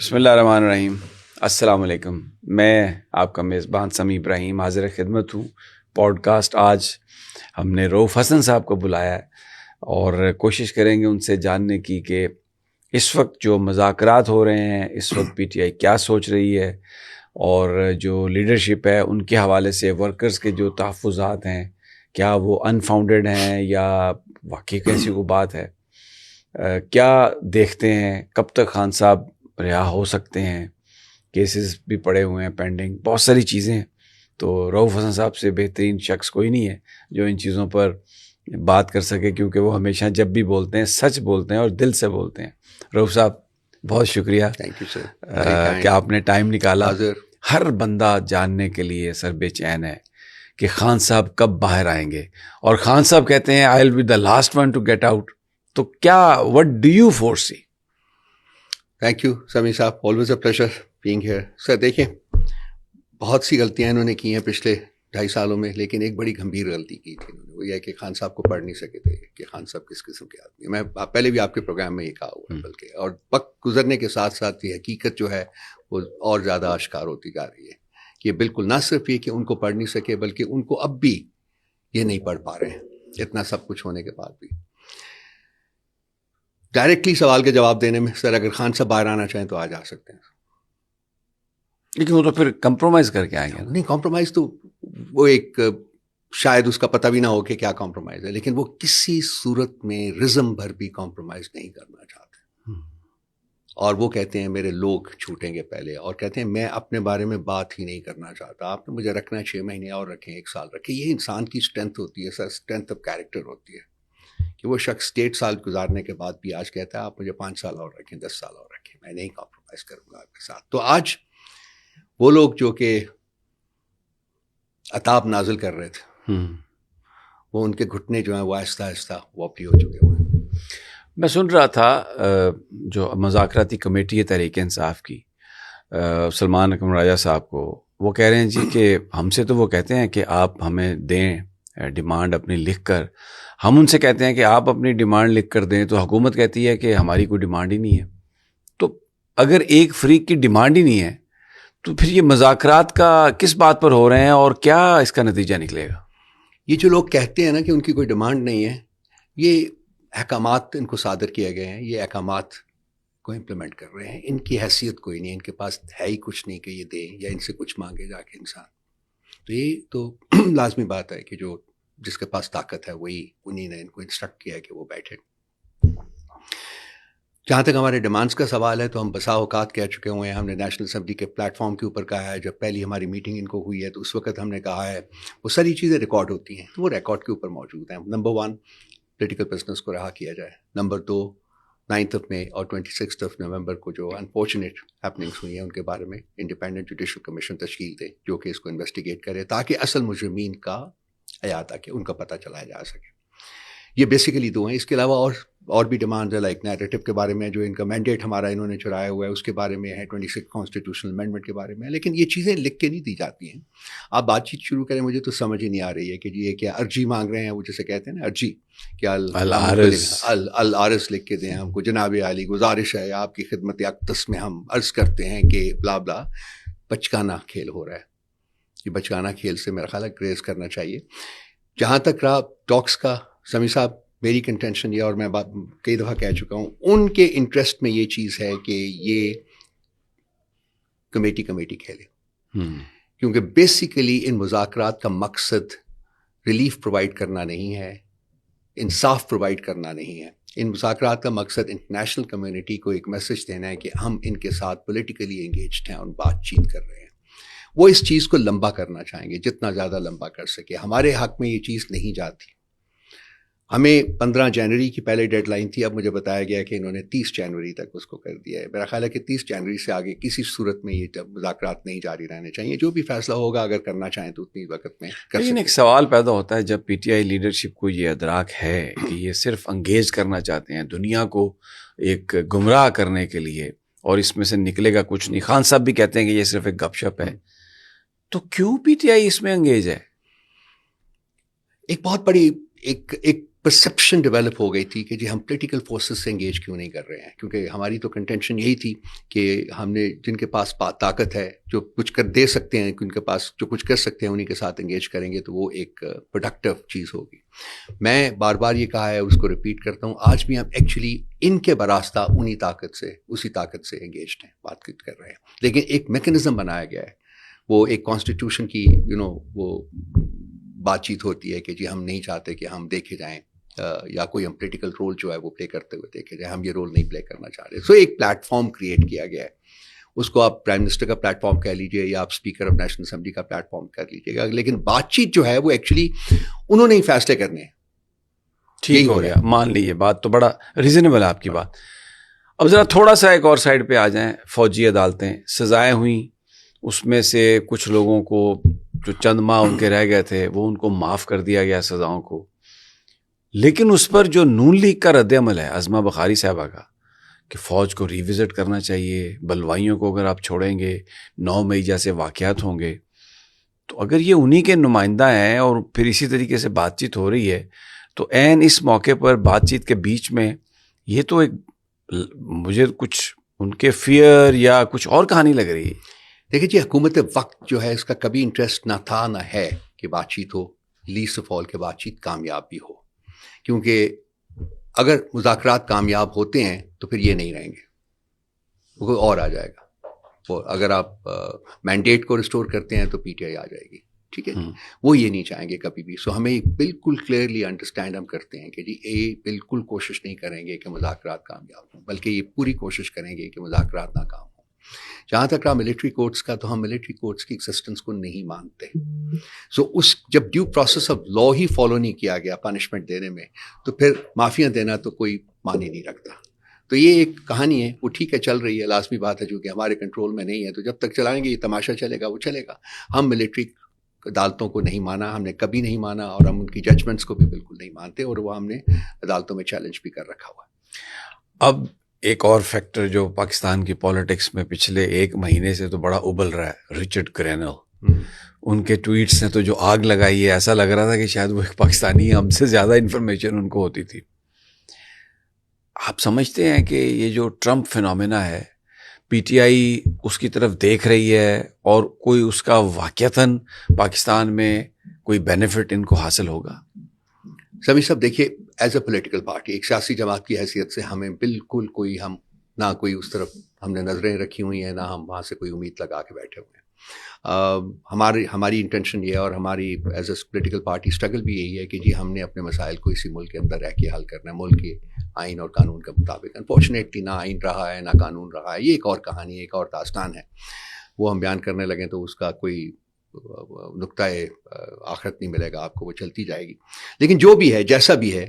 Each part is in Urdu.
بسم اللہ الرحمن الرحیم. السلام علیکم. میں آپ کا میزبان سمیع ابراہیم حاضر خدمت ہوں. پوڈ کاسٹ آج ہم نے رؤف حسن صاحب کو بلایا ہے اور کوشش کریں گے ان سے جاننے کی کہ اس وقت جو مذاکرات ہو رہے ہیں اس وقت پی ٹی آئی کیا سوچ رہی ہے، اور جو لیڈرشپ ہے ان کے حوالے سے ورکرز کے جو تحفظات ہیں کیا وہ انفاؤنڈیڈ ہیں یا واقعی کیسی وہ بات ہے. کیا دیکھتے ہیں کب تک خان صاحب رہا ہو سکتے ہیں، کیسز بھی پڑے ہوئے ہیں پینڈنگ، بہت ساری چیزیں ہیں. تو رؤف حسن صاحب سے بہترین شخص کوئی نہیں ہے جو ان چیزوں پر بات کر سکے، کیونکہ وہ ہمیشہ جب بھی بولتے ہیں سچ بولتے ہیں اور دل سے بولتے ہیں. رؤف صاحب بہت شکریہ تھینک یو سر کہ آپ نے ٹائم نکالا. حاضر. ہر بندہ جاننے کے لیے سر بے چین ہے کہ خان صاحب کب باہر آئیں گے، اور خان صاحب کہتے ہیں I will be the last one to get out. تو کیا what do you foresee? Thank you Sami صاحب، always a pleasure being here. Sir دیکھیں، بہت سی غلطیاں انہوں نے کی ہیں پچھلے 2.5 سالوں میں، لیکن ایک بڑی گمبھیر غلطی کی تھی انہوں نے، وہ یہ ہے کہ خان صاحب کو پڑھ نہیں سکے تھے کہ خان صاحب کس قسم کے آدمی ہیں. میں پہلے بھی آپ کے پروگرام میں یہ کہا ہوا ہے بلکہ، اور وقت گزرنے کے ساتھ ساتھ یہ حقیقت جو ہے وہ اور زیادہ آشکار ہوتی جا رہی ہے کہ بالکل نہ صرف یہ کہ ان کو پڑھ نہیں سکے، بلکہ ان کو اب بھی یہ نہیں پڑھ پا رہے ہیں اتنا سب کچھ ہونے کے بعد بھی. ڈائریکٹلی سوال کے جواب دینے میں، سر اگر خان صاحب باہر آنا چاہیں تو آج آ سکتے ہیں. لیکن وہ تو پھر کمپرومائز کر کے آئیں گے. نہیں، کمپرومائز تو وہ ایک شاید اس کا پتہ بھی نہ ہو کہ کیا کمپرومائز ہے، لیکن وہ کسی صورت میں رزم بھر بھی کمپرومائز نہیں کرنا چاہتے. اور وہ کہتے ہیں میرے لوگ چھوٹیں گے پہلے، اور کہتے ہیں میں اپنے بارے میں بات ہی نہیں کرنا چاہتا، آپ نے مجھے رکھنا ہے 6 مہینے اور رکھیں، 1 سال رکھیں. یہ انسان کی اسٹرینتھ ہوتی ہے سر، اسٹرینتھ آف کیریکٹر ہوتی ہے کہ وہ شخص 1.5 سال گزارنے کے بعد بھی آج کہتا ہے آپ مجھے 5 سال اور رکھیں، 10 سال اور رکھیں، میں نہیں کمپرومائز کروں گا آپ کے ساتھ. تو آج وہ لوگ جو کہ عطاب نازل کر رہے تھے، وہ ان کے گھٹنے جو ہیں وہ آہستہ آہستہ واپی ہو چکے ہوئے ہیں. میں سن رہا تھا جو مذاکراتی کمیٹی ہے تحریک انصاف کی، سلمان اکرم راجہ صاحب کو، وہ کہہ رہے ہیں جی کہ ہم سے تو وہ کہتے ہیں کہ آپ ہمیں دیں ڈیمانڈ اپنی لکھ کر، ہم ان سے کہتے ہیں کہ آپ اپنی ڈیمانڈ لکھ کر دیں، تو حکومت کہتی ہے کہ ہماری کوئی ڈیمانڈ ہی نہیں ہے. تو اگر ایک فریق کی ڈیمانڈ ہی نہیں ہے تو پھر یہ مذاکرات کا کس بات پر ہو رہے ہیں اور کیا اس کا نتیجہ نکلے گا؟ یہ جو لوگ کہتے ہیں نا کہ ان کی کوئی ڈیمانڈ نہیں ہے، یہ احکامات ان کو صادر کیے گئے ہیں، یہ احکامات کو امپلیمنٹ کر رہے ہیں. ان کی حیثیت کوئی نہیں، ان کے پاس ہے ہی کچھ نہیں کہ یہ دیں یا ان سے کچھ مانگے جا کے انسان. تو یہ تو لازمی بات ہے کہ جو جس کے پاس طاقت ہے وہی انہی نے ان کو انسٹرکٹ کیا ہے کہ وہ بیٹھے. جہاں تک ہمارے ڈیمانڈس کا سوال ہے تو ہم بسا اوقات کہہ چکے ہوئے ہیں، ہم نے نیشنل اسمبلی کے پلیٹ فارم کے اوپر کہا ہے، جب پہلی ہماری میٹنگ ان کو ہوئی ہے تو اس وقت ہم نے کہا ہے وہ ساری چیزیں ریکارڈ ہوتی ہیں تو وہ ریکارڈ کے اوپر موجود ہیں. نمبر 1 پولیٹیکل پرسنس کو رہا کیا جائے. نمبر 2 9 مئی اور 26 نومبر کو جو انفارچونیٹ ہیپننگس ہوئی ہیں ان کے بارے میں انڈیپینڈنٹ جوڈیشل کمیشن تشکیل دے جو کہ اس کو انویسٹیگیٹ کرے تاکہ اصل مجرمین کا احاطہ کہ ان کا پتہ چلایا جا سکے. یہ بیسیکلی 2 ہیں. اس کے علاوہ اور بھی ڈیمانڈ ہے، لائک نیریٹو کے بارے میں جو ان کا مینڈیٹ ہمارا انہوں نے چرایا ہوا ہے اس کے بارے میں ہے، 26 کانسٹیٹیوشنل امینڈمنٹ کے بارے میں ہے. لیکن یہ چیزیں لکھ کے نہیں دی جاتی ہیں. آپ بات چیت شروع کریں، مجھے تو سمجھ ہی نہیں آ رہی ہے کہ یہ کیا عرضی مانگ رہے ہیں، وہ جیسے کہتے ہیں نا عرضی، کیا العرض لکھ کے دیں ہم کو، جناب عالی گزارش ہے آپ کی خدمت اقدس میں ہم عرض کرتے ہیں کہ بلا بلا. بچکانہ کھیل ہو رہا ہے. یہ بچکانہ کھیل سے میرا خیال ہے گریز کرنا چاہیے. جہاں تک رہا ٹاکس کا، سمیع صاحب میری کنٹینشن یہ، اور میں کئی دفعہ کہہ چکا ہوں، ان کے انٹرسٹ میں یہ چیز ہے کہ یہ کمیٹی کھیلے، کیونکہ بیسیکلی ان مذاکرات کا مقصد ریلیف پرووائڈ کرنا نہیں ہے، انصاف پرووائڈ کرنا نہیں ہے. ان مذاکرات کا مقصد انٹرنیشنل کمیونٹی کو ایک میسج دینا ہے کہ ہم ان کے ساتھ پولیٹیکلی انگیجڈ ہیں اور بات چیت کر رہے ہیں. وہ اس چیز کو لمبا کرنا چاہیں گے، جتنا زیادہ لمبا کر سکے. ہمارے حق میں یہ چیز نہیں جاتی. ہمیں 15 جنوری کی پہلے ڈیڈ لائن تھی، اب مجھے بتایا گیا کہ انہوں نے 30 جنوری تک اس کو کر دیا ہے. میرا خیال ہے کہ 30 جنوری سے آگے کسی صورت میں یہ مذاکرات نہیں جاری رہنے چاہیے. جو بھی فیصلہ ہوگا اگر کرنا چاہیں تو اتنی وقت میں کر سکتے. لیکن ایک سوال پیدا ہوتا ہے جب پی ٹی آئی لیڈرشپ کو یہ ادراک ہے کہ یہ صرف انگیج کرنا چاہتے ہیں دنیا کو ایک گمراہ کرنے کے لیے اور اس میں سے نکلے گا کچھ نہیں. خان صاحب بھی کہتے ہیں کہ یہ صرف ایک گپ شپ ہے، تو کیوں پی ٹی آئی اس میں انگیج ہے؟ ایک بہت بڑی ایک پرسیپشن ڈیولپ ہو گئی تھی کہ جی ہم پولیٹیکل فورسز سے انگیج کیوں نہیں کر رہے ہیں، کیونکہ ہماری تو کنٹینشن یہی تھی کہ ہم نے جن کے پاس طاقت ہے، جو کچھ کر دے سکتے ہیں، ان کے پاس جو کچھ کر سکتے ہیں، انہیں کے ساتھ انگیج کریں گے تو وہ ایک پروڈکٹیو چیز ہوگی. میں بار بار یہ کہا ہے اور اس کو ریپیٹ کرتا ہوں، آج بھی ہم ایکچولی ان کے براستہ اسی طاقت سے انگیجڈ ہیں، بات کر رہے ہیں. لیکن ایک میکنزم بنایا گیا ہے، وہ ایک کانسٹیٹیوشن کی وہ بات چیت ہوتی ہے کہ جی ہم نہیں چاہتے کہ ہم دیکھے جائیں یا کوئی ہم پولیٹیکل رول جو ہے وہ پلے کرتے ہوئے دیکھے جائیں، ہم یہ رول نہیں پلے کرنا چاہ رہے. سو ایک پلیٹ فارم کریٹ کیا گیا ہے، اس کو آپ پرائم منسٹر کا پلیٹ فارم کہہ لیجیے یا آپ اسپیکر آف نیشنل اسمبلی کا پلیٹ فارم کر لیجیے گا، لیکن بات چیت جو ہے وہ ایکچولی انہوں نے ہی فیصلے کرنے ہیں. ٹھیک ہو گیا، مان لیجیے بات تو بڑا ریزنیبل ہے آپ کی بات. اب ذرا تھوڑا سا ایک اور سائڈ پہ آ جائیں. فوجی عدالتیں، سزائیں ہوئیں، اس میں سے کچھ لوگوں کو جو چند ماہ ان کے رہ گئے تھے وہ ان کو معاف کر دیا گیا سزاؤں کو، لیکن اس پر جو نون لیگ کا رد عمل ہے عظمہ بخاری صاحبہ کا کہ فوج کو ریوزٹ کرنا چاہیے، بلوائیوں کو اگر آپ چھوڑیں گے 9 مئی جیسے واقعات ہوں گے، تو اگر یہ انہی کے نمائندہ ہیں اور پھر اسی طریقے سے بات چیت ہو رہی ہے تو عین اس موقع پر بات چیت کے بیچ میں یہ تو ایک مجھے کچھ ان کے فیئر یا کچھ اور کہانی لگ رہی ہے. دیکھیے جی، حکومت وقت جو ہے اس کا کبھی انٹرسٹ نہ تھا نہ ہے کہ بات چیت ہو، لیسٹ آف آل کہ بات چیت کامیاب بھی ہو، کیونکہ اگر مذاکرات کامیاب ہوتے ہیں تو پھر یہ نہیں رہیں گے، کوئی اور آ جائے گا. وہ اگر آپ مینڈیٹ کو ریسٹور کرتے ہیں تو پی ٹی آئی آ جائے گی، ٹھیک ہے. وہ یہ نہیں چاہیں گے کبھی بھی. سو ہمیں بالکل کلیئرلی انڈرسٹینڈ ہم کرتے ہیں کہ جی یہ بالکل کوشش نہیں کریں گے کہ مذاکرات کامیاب ہوں، بلکہ یہ پوری کوشش کریں گے کہ مذاکرات ناکام ہوں. جہاں تک رہا ملٹری کورٹس کا، تو ہم ملٹری کورٹس کی ایگزسٹنس کو نہیں مانتے. سو اس جب due process of law he follow نہیں کیا گیا پنشمنٹ دینے میں، تو پھر معافیاں دینا تو کوئی معنی نہیں رکھتا. تو یہ ایک کہانی ہے، وہ ٹھیک ہے چل رہی ہے، لازمی بات ہے، جو کہ ہمارے کنٹرول میں نہیں ہے. تو جب تک چلائیں گے یہ تماشا چلے گا، وہ چلے گا. ہم ملٹری عدالتوں کو نہیں مانا، ہم نے کبھی نہیں مانا، اور ہم ان کی ججمنٹس کو بھی بالکل نہیں مانتے، اور وہ ہم نے عدالتوں میں چیلنج بھی کر رکھا ہوا ہے. اب ایک اور فیکٹر جو پاکستان کی پولیٹکس میں پچھلے 1 مہینے سے تو بڑا ابل رہا ہے، رچرڈ کرینل. ان کے ٹویٹس نے تو جو آگ لگائی ہے، ایسا لگ رہا تھا کہ شاید وہ ایک پاکستانی، ہم سے زیادہ انفارمیشن ان کو ہوتی تھی. آپ سمجھتے ہیں کہ یہ جو ٹرمپ فینومینا ہے، پی ٹی آئی اس کی طرف دیکھ رہی ہے اور کوئی اس کا واقعتاً پاکستان میں کوئی بینیفٹ ان کو حاصل ہوگا؟ سبھی سب دیکھیے، ایز اے پولیٹیکل پارٹی، ایک سیاسی جماعت کی حیثیت سے ہمیں بالکل ہم نہ کوئی اس طرف ہم نے نظریں رکھی ہوئی ہیں، نہ ہم وہاں سے کوئی امید لگا کے بیٹھے ہوئے ہیں. ہماری انٹینشن یہ ہے، اور ہماری as a political party struggle بھی یہی ہے کہ جی ہم نے اپنے مسائل کو اسی ملک کے اندر رہ کے حل کرنا ہے، ملک کے آئین اور قانون کے مطابق. انفارچونیٹلی نہ آئین رہا ہے نہ قانون رہا ہے. یہ ایک اور کہانی ہے، ایک اور داستان ہے. وہ ہم بیان کرنے لگیں تو اس کا کوئی نقطۂ آخرت نہیں ملے گا آپ کو، وہ چلتی جائے گی. لیکن جو بھی ہے، جیسا بھی ہے،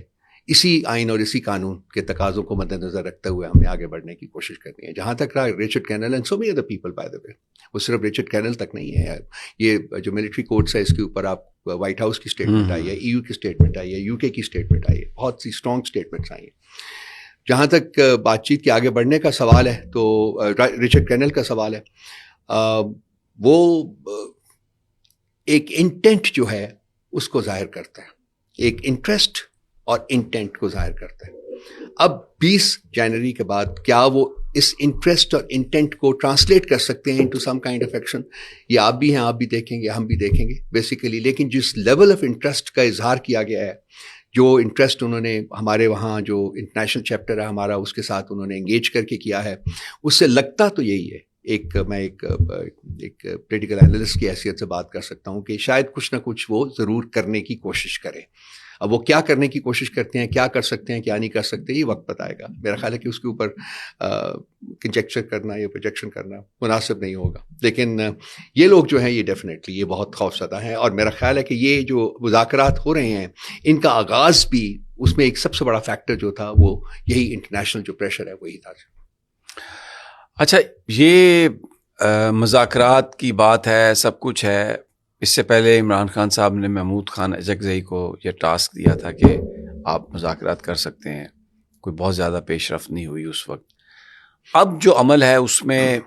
اسی آئین اور اسی قانون کے تقاضوں کو مد نظر رکھتے ہوئے ہم نے آگے بڑھنے کی کوشش کرنی ہے. جہاں تک رہا Richard Grenell and so many other people, by the way, وہ صرف رچرڈ کینل تک نہیں ہے. یہ جو ملٹری کورٹس ہے، اس کے اوپر آپ وائٹ ہاؤس کی اسٹیٹمنٹ آئی ہے، ای یو کی اسٹیٹمنٹ آئی ہے، یو کے کی اسٹیٹمنٹ آئی ہے، بہت سی اسٹرانگ اسٹیٹمنٹس آئی ہیں. جہاں تک بات چیت کے آگے بڑھنے کا سوال ہے، تو رچرڈ کینل کا سوال ہے، وہ ایک انٹینٹ جو ہے اس کو ظاہر کرتا ہے، ایک انٹرسٹ اور انٹینٹ کو ظاہر کرتا ہے. اب 20 جنوری کے بعد کیا وہ اس انٹرسٹ اور انٹینٹ کو ٹرانسلیٹ کر سکتے ہیں into some kind of action? یہ آپ بھی ہیں، آپ بھی دیکھیں گے، ہم بھی دیکھیں گے بیسیکلی. لیکن جس لیول آف انٹرسٹ کا اظہار کیا گیا ہے، جو انٹرسٹ انہوں نے ہمارے وہاں جو انٹرنیشنل چیپٹر ہے ہمارا، اس کے ساتھ انہوں نے انگیج کر کے کیا ہے، اس سے لگتا تو یہی ہے. میں ایک پولیٹیکل اینالسٹ کی حیثیت سے بات کر سکتا ہوں کہ شاید کچھ نہ کچھ وہ ضرور کرنے کی کوشش کریں. اب وہ کیا کرنے کی کوشش کرتے ہیں، کیا کر سکتے ہیں، کیا نہیں کر سکتے، یہ وقت بتائے گا. میرا خیال ہے کہ اس کے اوپر کنجیکچر کرنا یا پروجیکشن کرنا مناسب نہیں ہوگا. لیکن یہ لوگ جو ہیں یہ ڈیفینیٹلی یہ بہت خوفزدہ ہیں، اور میرا خیال ہے کہ یہ جو مذاکرات ہو رہے ہیں ان کا آغاز بھی، اس میں ایک سب سے بڑا فیکٹر جو تھا وہ یہی انٹرنیشنل جو پریشر ہے وہی تھا. اچھا، یہ مذاکرات کی بات ہے، سب کچھ ہے. اس سے پہلے عمران خان صاحب نے محمود خان اجکزئی کو یہ ٹاسک دیا تھا کہ آپ مذاکرات کر سکتے ہیں. کوئی بہت زیادہ پیش رفت نہیں ہوئی اس وقت. اب جو عمل ہے اس میں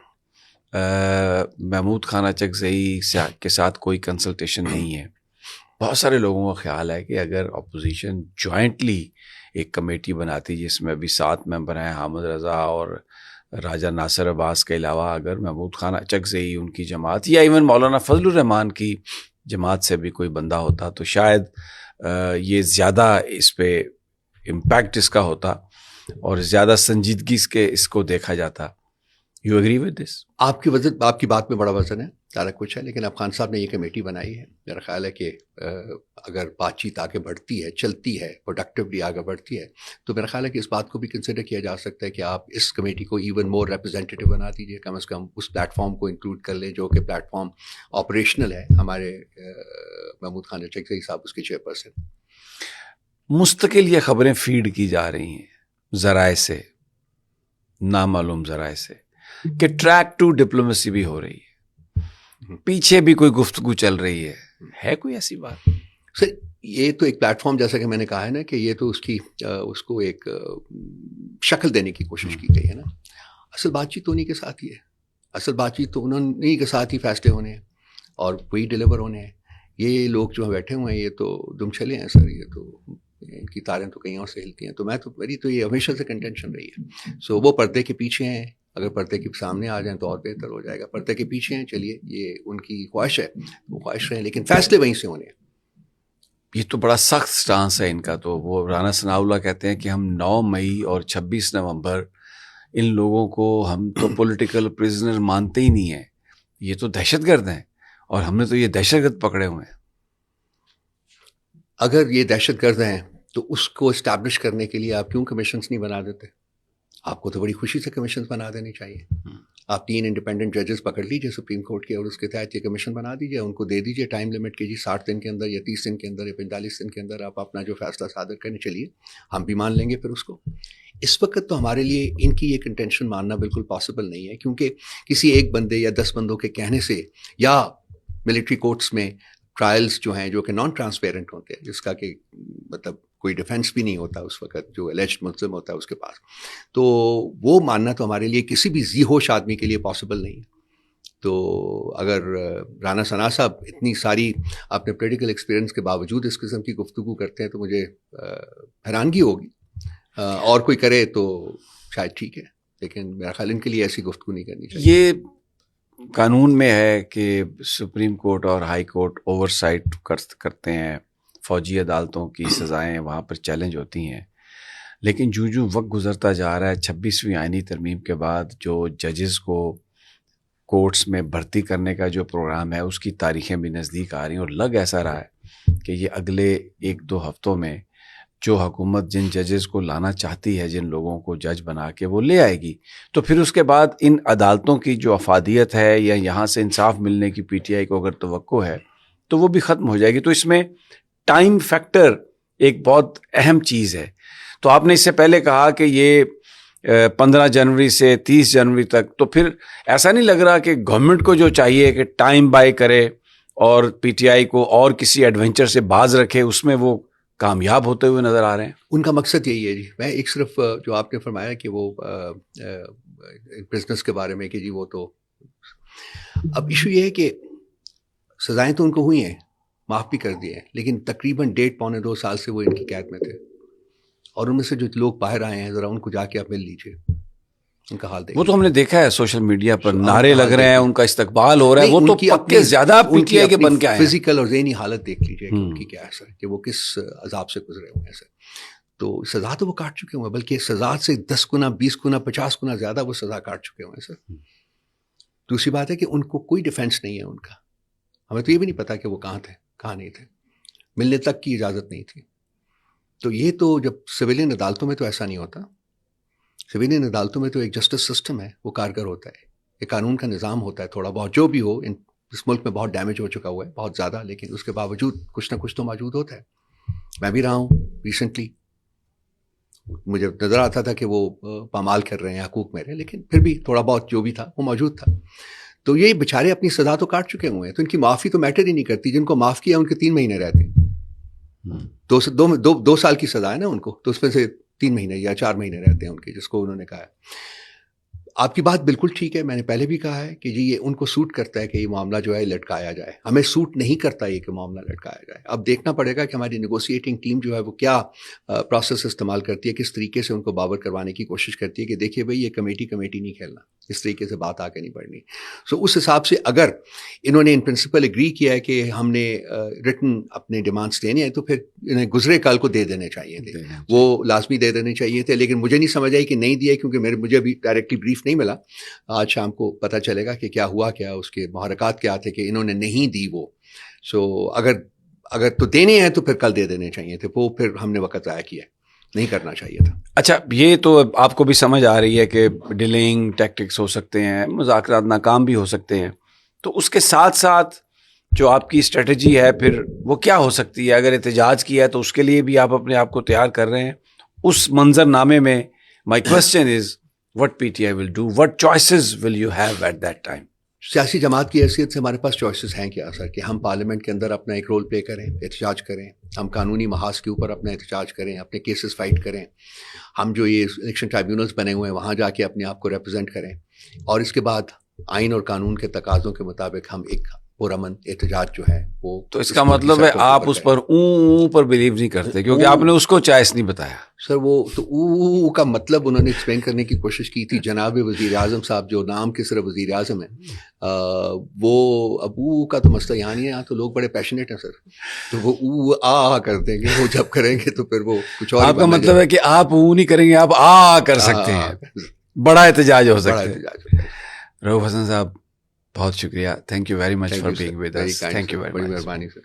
محمود خان اجکزئی کے ساتھ کوئی کنسلٹیشن نہیں ہے. بہت سارے لوگوں کا خیال ہے کہ اگر اپوزیشن جوائنٹلی ایک کمیٹی بناتی جس میں ابھی 7 ممبر ہیں، حامد رضا اور راجہ ناصر عباس کے علاوہ اگر محمود خان اچکزئی ان کی جماعت یا ایون مولانا فضل الرحمان کی جماعت سے بھی کوئی بندہ ہوتا تو شاید یہ زیادہ اس پہ امپیکٹ اس کا ہوتا اور زیادہ سنجیدگی اس کو دیکھا جاتا. You agree with this? آپ کی بات میں بڑا وزن ہے، سارا کچھ ہے، لیکن اب خان صاحب نے یہ کمیٹی بنائی ہے. میرا خیال ہے کہ اگر بات چیت آگے بڑھتی ہے، چلتی ہے، پروڈکٹیولی آگے بڑھتی ہے، تو میرا خیال ہے کہ اس بات کو بھی کنسیڈر کیا جا سکتا ہے کہ آپ اس کمیٹی کو ایون مور ریپرزینٹیو بنا دیجیے. کم از کم اس پلیٹ فارم کو انکلوڈ کر لیں جو کہ پلیٹ فارم آپریشنل ہے. ہمارے محمود خان اچکزئی صاحب اس کے چیئرپرسن. مستقل یہ خبریں فیڈ کی جا رہی ہیں ذرائع سے، نامعلوم ذرائع سے، کہ ٹریک ٹو ڈپلومیسی بھی ہو رہی ہے، پیچھے بھی کوئی گفتگو چل رہی ہے کوئی ایسی بات؟ سر یہ تو ایک پلیٹ فارم، جیسا کہ میں نے کہا ہے نا کہ یہ تو اس کو ایک شکل دینے کی کوشش کی گئی ہے نا. اصل بات چیت تو انہیں کے ساتھ ہی ہے، اصل بات چیت تو انہیں کے ساتھ ہی فیصلے ہونے ہیں اور وہی ڈیلیور ہونے ہیں. یہ لوگ جو بیٹھے ہوئے ہیں یہ تو دم چلے ہیں سر، یہ تو ان کی تاریں تو کہیں اور سے ہلتی ہیں. تو میری تو یہ ہمیشہ سے کنٹینشن رہی ہے. سو وہ پردے کے پیچھے ہیں، اگر پردے کے سامنے آ جائیں تو اور بہتر ہو جائے گا. پردے کے پیچھے ہیں، چلیے یہ ان کی خواہش ہے، وہ خواہش رہیں، لیکن فیصلے وہیں سے ہونے ہیں. یہ تو بڑا سخت سٹانس ہے ان کا. تو وہ رانا ثناء اللہ کہتے ہیں کہ ہم 9 مئی اور 26 نومبر ان لوگوں کو ہم تو پولیٹیکل پریزنر مانتے ہی نہیں ہیں، یہ تو دہشت گرد ہیں اور ہم نے تو یہ دہشت گرد پکڑے ہوئے ہیں. اگر یہ دہشت گرد ہیں تو اس کو اسٹیبلش کرنے کے لیے آپ کیوں کمیشنز نہیں بنا دیتے؟ آپ کو تو بڑی خوشی سے کمیشنز بنا دینی چاہیے. آپ 3 انڈیپینڈنٹ ججز پکڑ لیجیے سپریم کورٹ کے اور اس کے تحت یہ کمیشن بنا دیجیے. ان کو دے دیجیے ٹائم لمٹ کہ جی 60 دن کے اندر یا 30 دن کے اندر یا 45 دن کے اندر آپ اپنا جو فیصلہ صادر کریں. چلیے ہم بھی مان لیں گے پھر اس کو. اس وقت تو ہمارے لیے ان کی یہ کنٹینشن ماننا بالکل پاسبل نہیں ہے، کیونکہ کسی ایک بندے یا 10 بندوں کے کہنے سے یا ملٹری کورٹس میں ٹرائلز جو ہیں جو کہ نان ٹرانسپیرنٹ ہوتے ہیں، جس کا کہ مطلب کوئی ڈیفینس بھی نہیں ہوتا اس وقت جو الیجڈ ملزم ہوتا ہے اس کے پاس، تو وہ ماننا تو ہمارے لیے کسی بھی ذی ہوش آدمی کے لیے پاسبل نہیں ہے. تو اگر رانا ثناء صاحب اتنی ساری اپنے پولیٹیکل ایکسپیرئنس کے باوجود اس قسم کی گفتگو کرتے ہیں تو مجھے حیرانگی ہوگی. اور کوئی کرے تو شاید ٹھیک ہے، لیکن میرا خیال ان کے لیے ایسی گفتگو نہیں کرنی چاہیے. یہ قانون میں ہے کہ سپریم کورٹ اور ہائی کورٹ اوور سائٹ کرتے ہیں، فوجی عدالتوں کی سزائیں وہاں پر چیلنج ہوتی ہیں. لیکن جو وقت گزرتا جا رہا ہے، 26ویں آئینی ترمیم کے بعد جو ججز کو کورٹس میں بھرتی کرنے کا جو پروگرام ہے اس کی تاریخیں بھی نزدیک آ رہی ہیں، اور لگ ایسا رہا ہے کہ یہ اگلے 1-2 ہفتوں میں جو حکومت جن ججز کو لانا چاہتی ہے، جن لوگوں کو جج بنا کے وہ لے آئے گی، تو پھر اس کے بعد ان عدالتوں کی جو افادیت ہے یا یہاں سے انصاف ملنے کی پی ٹی آئی کو اگر توقع ہے تو وہ بھی ختم ہو جائے گی. تو اس میں ٹائم فیکٹر ایک بہت اہم چیز ہے. تو آپ نے اس سے پہلے کہا کہ یہ 15 جنوری سے 30 جنوری تک، تو پھر ایسا نہیں لگ رہا کہ گورنمنٹ کو جو چاہیے کہ ٹائم بائی کرے اور پی ٹی آئی کو اور کسی ایڈونچر سے باز رکھے، اس میں وہ کامیاب ہوتے ہوئے نظر آ رہے ہیں؟ ان کا مقصد یہی ہے جی. میں ایک صرف جو آپ نے فرمایا کہ وہ بزنس کے بارے میں کہ جی وہ تو، اب ایشو یہ ہے کہ سزائیں تو ان کو ہوئی ہیں، معاف بھی کر دیے ہیں، لیکن تقریباً 1.5-2 سال سے وہ ان کی قید میں تھے. اور ان میں سے جو لوگ باہر آئے ہیں ذرا ان کو جا کے آپ مل لیجیے، ان کا حال دیکھیے. وہ تو ہم نے دیکھا ہے سوشل میڈیا پر نعرے لگ رہے ہیں، ان کا استقبال ہو رہا ہے، وہ تو پکے زیادہ پی ٹی آئی کے بن کے آئے ہیں. فزیکل اور ذہنی حالت دیکھ لیجیے کہ ان کی کیا ہے سر، کہ وہ کس عذاب سے گزرے ہوئے ہیں سر. تو سزا تو وہ کاٹ چکے ہوئے ہیں، بلکہ سزا سے 10 گنا 20 گنا 50 گنا زیادہ وہ سزا کاٹ چکے ہوئے ہیں سر. دوسری بات ہے کہ ان کو کوئی ڈیفینس نہیں ہے ان کا. ہمیں تو یہ بھی نہیں پتا کہ وہ کہاں تھے کہاں نہیں تھے، ملنے تک کی اجازت نہیں تھی. تو یہ تو جب سویلین عدالتوں میں تو ایسا نہیں ہوتا. سویلین عدالتوں میں تو ایک جسٹس سسٹم ہے، وہ کارگر ہوتا ہے، ایک قانون کا نظام ہوتا ہے. تھوڑا بہت جو بھی ہو، اس ملک میں بہت ڈیمیج ہو چکا ہوا ہے، بہت زیادہ، لیکن اس کے باوجود کچھ نہ کچھ تو موجود ہوتا ہے. میں بھی رہا ہوں ریسنٹلی، مجھے نظر آتا تھا کہ وہ پامال کر رہے ہیں حقوق میرے، لیکن پھر بھی تھوڑا بہت جو بھی تھا وہ موجود تھا. تو یہ بیچارے اپنی سزا تو کاٹ چکے ہوئے ہیں، تو ان کی معافی تو میٹر ہی نہیں کرتی. جن کو معاف کیا ان کے 3 مہینے رہتے ہیں. 2 سال کی سزا ہے نا ان کو، تو اس میں سے 3 مہینے یا 4 مہینے رہتے ہیں ان کے، جس کو انہوں نے کہا ہے. آپ کی بات بالکل ٹھیک ہے. میں نے پہلے بھی کہا ہے کہ جی یہ ان کو سوٹ کرتا ہے کہ یہ معاملہ جو ہے لٹکایا جائے. ہمیں سوٹ نہیں کرتا یہ کہ معاملہ لٹکایا جائے. اب دیکھنا پڑے گا کہ ہماری نیگوسیٹنگ ٹیم جو ہے وہ کیا پروسیس استعمال کرتی ہے, کس طریقے سے ان کو باور کروانے کی کوشش کرتی ہے کہ دیکھیے بھائی یہ کمیٹی نہیں کھیلنا, اس طریقے سے بات آگے نہیں بڑھنی. سو اس حساب سے اگر انہوں نے ان پرنسپل اگری کیا ہے کہ ہم نے ریٹن اپنے ڈیمانڈس دینے ہیں تو پھر انہیں گزرے کل کو دے دینے چاہیے تھے, وہ لازمی دے دینے چاہیے تھے. لیکن مجھے نہیں سمجھ آئی کہ نہیں دیا, کیونکہ مجھے ابھی ڈائریکٹلی بریف نہیں ملا. آج شام کو پتہ چلے گا کہ کیا ہوا, کیا اس کے محرکات کیا تھے کہ انہوں نے نہیں دی وہ. سو اگر تو دینے ہیں تو پھر کل دے دینے چاہیے تھے, وہ پھر ہم نے وقت ضائع کیا, نہیں کرنا چاہیے تھا. اچھا, یہ تو آپ کو بھی سمجھ آ رہی ہے کہ ڈیلنگ ٹیکٹکس ہو سکتے ہیں, مذاکرات ناکام بھی ہو سکتے ہیں, تو اس کے ساتھ ساتھ جو آپ کی اسٹریٹجی ہے پھر وہ کیا ہو سکتی ہے؟ اگر احتجاج کیا ہے تو اس کے لیے بھی آپ اپنے آپ کو تیار کر رہے ہیں اس منظر نامے میں. My question is what PTI will do, what choices will you have at that time? سیاسی جماعت کی حیثیت سے ہمارے پاس چوائسیز ہیں کیا سر, کہ ہم پارلیمنٹ کے اندر اپنا ایک رول پلے کریں, احتجاج کریں, ہم قانونی محاذ کے اوپر اپنا احتجاج کریں, اپنے کیسز فائٹ کریں, ہم جو یہ الیکشن ٹرائیبیونلز بنے ہوئے ہیں وہاں جا کے اپنے آپ کو ریپرزینٹ کریں, اور اس کے بعد آئین اور قانون کے تقاضوں کے مطابق ہم ایک پرامن احتجاج جو ہے وہ. تو اس کا مطلب ہے آپ اس پر اون پر بلیو نہیں کرتے, کیونکہ آپ نے اس کو چوائس نہیں بتایا. سر وہ تو او کا مطلب انہوں نے ایکسپلین کرنے کی کوشش کی تھی. جناب وزیر اعظم صاحب جو نام کے صرف وزیر اعظم ہیں, وہ ابو کا تو مسئلہ یہاں نہیں ہے, یہاں تو لوگ بڑے پیشنیٹ ہیں سر, تو وہ او آ کر دیں گے, وہ جب کریں گے تو پھر وہ کچھ اور. آپ کا مطلب ہے کہ آپ او نہیں کریں گے, آپ آ کر سکتے ہیں, بڑا احتجاج ہو سکتا ہے. رؤف حسن صاحب بہت شکریہ, thank you very much for being with us. Thank you very much. مہربانی سر.